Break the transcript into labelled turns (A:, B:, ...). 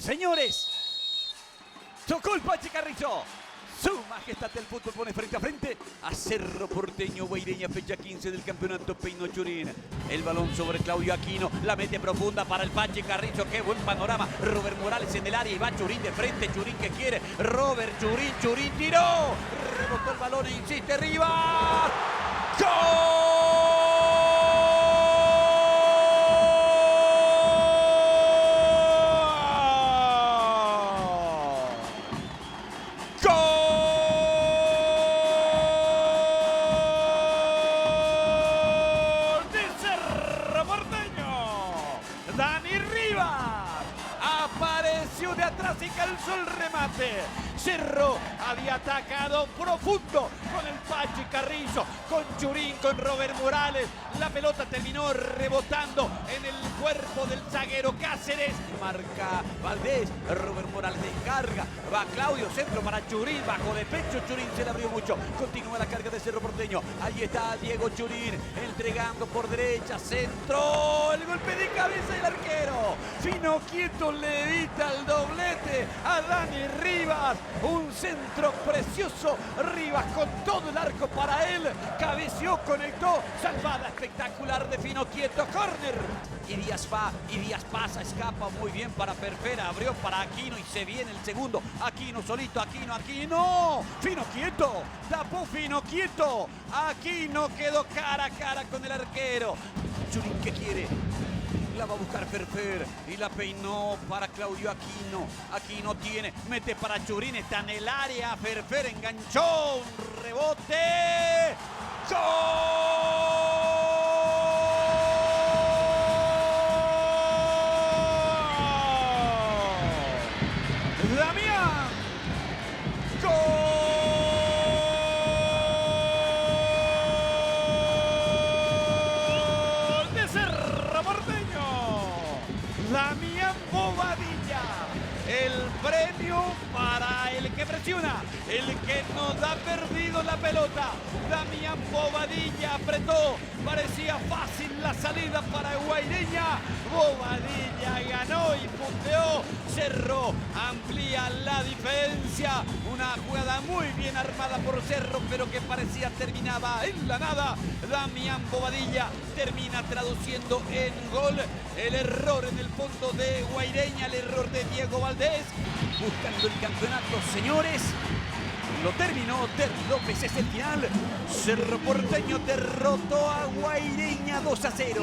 A: Señores, tocó el Pachi Carrizo. Su majestad del fútbol pone frente a frente a Cerro Porteño Guaireña, fecha 15 del campeonato Peinó Churín. El balón sobre Claudio Aquino, la mete profunda para el Pachi Carrizo. Qué buen panorama. Robert Morales en el área y va Churín de frente. Churín que quiere. Robert Churín, Churín tiró. Rebotó el balón e insiste Rivas. ¡Gol! Dani Rivas apareció de atrás y calzó el remate. Cerro había atacado profundo con el Pachi Carrizo, con Churín, con Robert Morales. La pelota terminó rebotando en el cuerpo del zaguero Cáceres. Marca Valdés, Robert Morales descarga. Va Claudio, centro para Churín, bajo de pecho Churín, se le abrió mucho. Continúa la carga de Cerro Porteño. Ahí está Diego Churín, entregando por derecha, centro. El golpe de cabeza del arquero. Fino quieto le evita el doblete a Dani Rivas. Un centro precioso. Rivas con todo el arco para él. Cabeció, conectó. Salvada espectacular de Fino quieto. Córner. Y Díaz va, y Díaz pasa, escapa muy bien para Perfera. Abrió para Aquino y se viene el segundo. Aquino solito, Aquino. Fino quieto. Tapó Fino quieto. Aquino quedó cara a cara con el arquero. Churín que quiere. La va a buscar Ferfer y la peinó para Claudio Aquino. Aquino tiene, mete para Churín, está en el área. Ferfer enganchó, un rebote. ¡Gol! Damián. ¡Gol! Damián Bobadilla, el premio para el que presiona, el que nos ha perdido la pelota. Damián Bobadilla apretó, parecía fácil la salida para Guaireña. Bobadilla ganó y punteó. Cerro amplía la diferencia. Una jugada muy bien armada por Cerro, pero que parecía terminaba en la nada. Damián Bobadilla termina traduciendo en gol el error en el fondo de Guaireña, el error de Diego Valdés. Buscando el campeonato, señores. Lo terminó Terry López, es el final. Cerro Porteño derrotó a Guaireña 2-0.